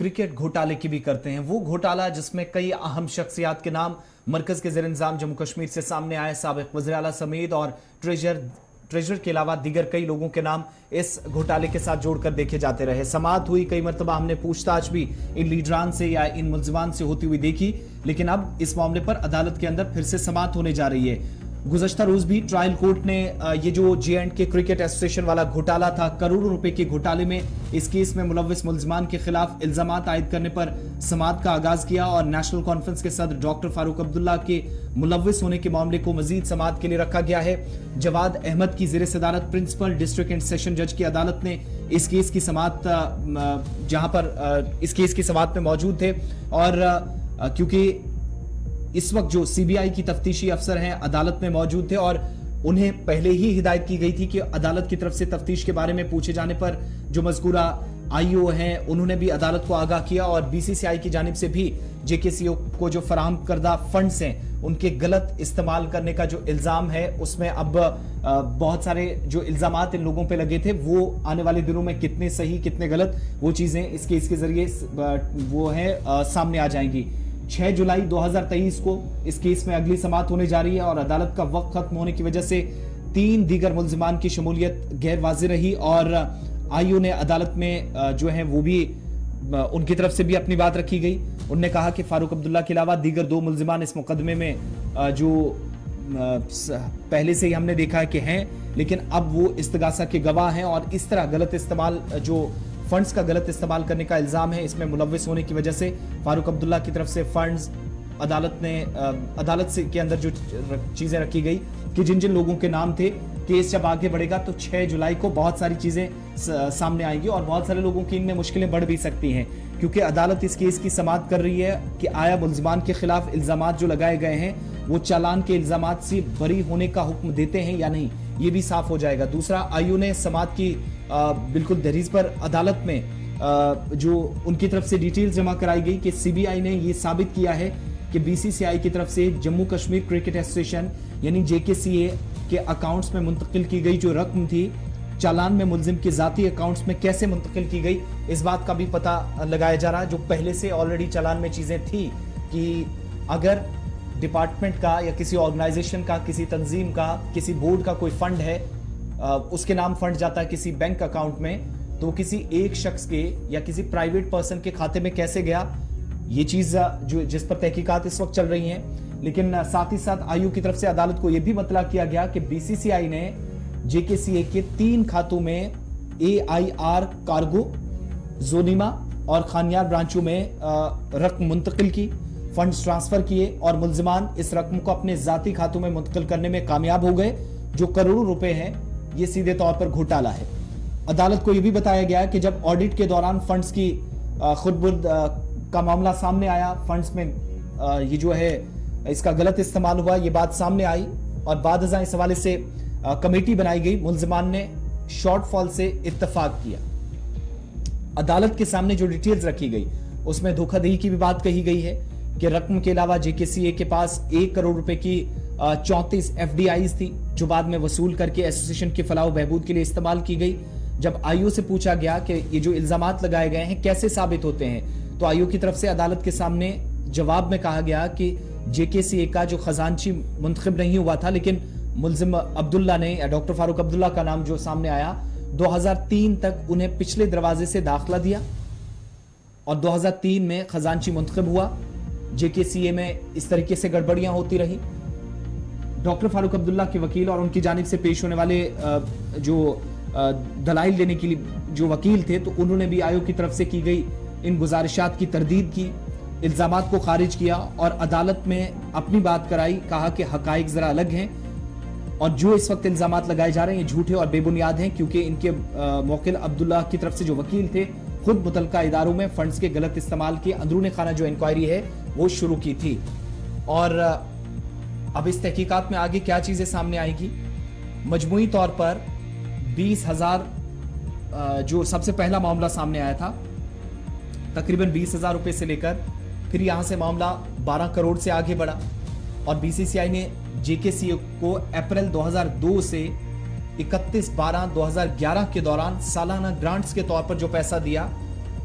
Cricket घोटाले की भी करते हैं। वो घोटाला जिसमें कई अहम शख्सियात के नाम मरकज के ज़ेर इंतज़ाम जम्मू कश्मीर से सामने आए, साबिक़ वज़ीर आला समेत और ट्रेजर के अलावा दीगर कई लोगों के नाम इस घोटाले के साथ जोड़कर देखे जाते रहे। समाअत हुई, कई मरतबा हमने पूछताछ भी इन लीडरान से या इन मुल्ज़िमान से होती हुई देखी, लेकिन अब इस मामले पर अदालत के अंदर फिर से समाअत होने जा रही है। गुज़श्ता रोज भी ट्रायल कोर्ट ने ये जो J&K क्रिकेट एसोसिएशन वाला घोटाला था, करोड़ों रुपए के घोटाले में इस केस में मुलव्विस मुल्ज़िमान के खिलाफ इल्जामात आयद करने पर समाअत का आगाज किया और नेशनल कॉन्फ्रेंस के सदर डॉक्टर फारूक अब्दुल्ला के मुलव्विस होने के मामले को मजीद समाअत के लिए रखा गया है। जवाद अहमद की ज़ेर सदारत प्रिंसिपल डिस्ट्रिक्ट एंड सेशन जज की अदालत ने इस केस की समाअत जहां पर इस केस की समाअत में मौजूद थे और क्योंकि इस वक्त जो सीबीआई की तफ्तीशी अफसर हैं अदालत में मौजूद थे और उन्हें पहले ही हिदायत की गई थी कि अदालत की तरफ से तफ्तीश के बारे में पूछे जाने पर जो मज़कूरा आईओ हैं उन्होंने भी अदालत को आगाह किया और बीसीसीआई की जानिब से भी जेकेसीओ को जो फराहम करदा फंड्स हैं उनके गलत इस्तेमाल करने का जो इल्ज़ाम है उसमें अब बहुत सारे जो इल्ज़ामात इन लोगों पे लगे थे वो आने वाले दिनों में कितने सही कितने गलत वो चीज़ें इस केस के जरिए वो है सामने आ जाएंगी। 6 जुलाई 2023 को इस केस में अगली समाअत होने जा रही है और अदालत का वक्त खत्म होने की वजह से 3 दीगर मुल्ज़िमान की शमूलियत गैर वाज़ेह रही और आईओ ने अदालत में जो है वो भी उनकी तरफ से भी अपनी बात रखी गई। उन्होंने कहा कि फारूक अब्दुल्ला के अलावा दीगर 2 मुल्ज़िमान इस मुकदमे में जो पहले से ही हमने देखा है कि हैं, लेकिन अब वो इस्तगासा के गवाह हैं और इस तरह गलत इस्तेमाल जो फंड्स का गलत इस्तेमाल करने का इल्जाम है इसमें मुलव्विस होने की वजह से फारूक अब्दुल्ला की तरफ से फंड्स अदालत से के अंदर जो चीजें रखी गई कि जिन जिन लोगों के नाम थे, केस जब आगे बढ़ेगा तो 6 जुलाई को बहुत सारी चीजें सामने आएंगी और बहुत सारे लोगों की इनमें मुश्किलें बढ़ भी सकती हैं क्योंकि अदालत इस केस की समाअत कर रही है कि आया मुल्ज़िमान के खिलाफ इल्जामात जो लगाए गए हैं वो चालान के इल्जामात से बरी होने का हुक्म देते हैं या नहीं, ये भी साफ हो जाएगा। दूसरा, आईओ ने समाअत की बिल्कुल दहलीज पर अदालत में जो उनकी तरफ से डिटेल्स जमा कराई गई कि सीबीआई ने ये साबित किया है कि बीसीसीआई की तरफ से जम्मू कश्मीर क्रिकेट एसोसिएशन यानी जेकेसीए के अकाउंट्स में मुंतकिल की गई जो रकम थी चालान में मुल्जिम के जाती अकाउंट्स में कैसे मुंतकिल की गई, इस बात का भी पता लगाया जा रहा, जो पहले से ऑलरेडी चालान में चीजें थी कि अगर डिपार्टमेंट का या किसी ऑर्गेनाइजेशन का, किसी तंजीम का, किसी बोर्ड का कोई फंड है, उसके नाम फंड जाता है किसी बैंक अकाउंट में, तो किसी एक शख्स के या किसी प्राइवेट पर्सन के खाते में कैसे गया, ये चीज जो जिस पर तहकीकात इस वक्त चल रही हैं। लेकिन साथ ही साथ आईओ की तरफ से अदालत को यह भी मतला किया गया कि बीसीसीआई ने जेकेसीए के 3 खातों में AIR कार्गो, जोनीमा और खानियार ब्रांचों में रकम मुंतकिल की, फंड्स ट्रांसफर किए और मुल्ज़िमान इस रकम को अपने जाती खातों में मुंतकिल करने में कामयाब हो गए। जो करोड़ों रुपए हैं ये सीधे तौर पर घोटाला है। अदालत को यह भी बताया गया कि जब ऑडिट के दौरान फंड्स की खुदबुर्द का मामला सामने आया, फंड्स में ये जो है इसका गलत इस्तेमाल हुआ, ये बात सामने आई और बाद इस हवाले से कमेटी बनाई गई। मुल्ज़िमान ने शॉर्टफॉल से इत्तफाक किया। अदालत के सामने जो डिटेल्स रखी गई उसमें धोखाधड़ी की भी बात कही गई है कि रकम के अलावा जेकेसीए के पास 1 करोड़ रुपए की 34 FDIs थी जो बाद में वसूल करके एसोसिएशन के फलाह बहबूद के लिए इस्तेमाल की गई। जब आईओ से पूछा गया कि ये जो इल्जामात लगाए गए हैं कैसे साबित होते हैं, तो आईओ की तरफ से अदालत के सामने जवाब में कहा गया कि जेकेसीए का जो खजानची मुंतखब नहीं हुआ था, लेकिन मुल्जिम अब्दुल्ला ने या डॉक्टर फारूक अब्दुल्ला का नाम जो सामने आया, 2003 तक उन्हें पिछले दरवाजे से दाखिला दिया और 2003 में खजानची मुंतखब हुआ। जेकेसीए में इस तरीके से गड़बड़ियां होती रही। डॉक्टर फारूक अब्दुल्ला के वकील और उनकी जानिब से पेश होने वाले जो दलाइल देने के लिए जो वकील थे, तो उन्होंने भी आयोग की तरफ से की गई इन गुजारिशात की तरदीद की, इल्जामात को खारिज किया और अदालत में अपनी बात कराई। कहा कि हकाइक जरा अलग हैं और जो इस वक्त इल्जामात लगाए जा रहे हैं ये झूठे और बेबुनियाद हैं क्योंकि इनके मौकिल अब्दुल्ला की तरफ से जो वकील थे खुद मुतलका इदारों में फंड्स के गलत इस्तेमाल की अंदरूनी खाना जो इंक्वायरी है वो शुरू की थी। और अब इस तहकीकात में आगे क्या चीजें सामने आएगी, मजमूई तौर पर 20,000 जो सबसे पहला मामला सामने आया था, तकरीबन 20,000 रुपए से लेकर फिर यहां से मामला 12 करोड़ से आगे बढ़ा और बीसीसीआई ने जेकेसीए को अप्रैल 2002 से 31/12/2011 के दौरान सालाना ग्रांट्स के तौर पर जो पैसा दिया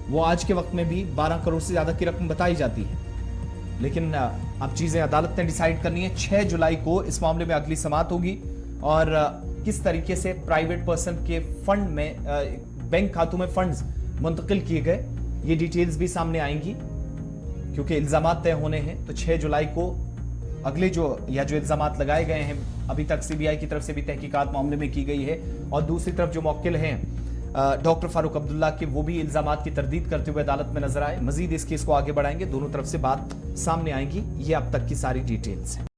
वो आज के वक्त में भी 12 करोड़ से ज्यादा की रकम बताई जाती है। लेकिन अब चीजें अदालत ने डिसाइड करनी है। 6 जुलाई को इस मामले में अगली समाअत होगी और किस तरीके से प्राइवेट पर्सन के फंड में बैंक खातों में फंड्स मुंतकिल किए गए, ये डिटेल्स भी सामने आएंगी क्योंकि इल्जामात तय होने हैं। तो 6 जुलाई को अगले जो इल्जामात लगाए गए हैं, अभी तक सीबीआई की तरफ से भी तहकीकात मामले में की गई है और दूसरी तरफ जो मौक्किल हैं डॉक्टर फारूक अब्दुल्ला के, वो भी इल्जामात की तरदीद करते हुए अदालत में नजर आए। मजीद इस केस को आगे बढ़ाएंगे, दोनों तरफ से बात सामने आएगी। ये अब तक की सारी डिटेल्स हैं।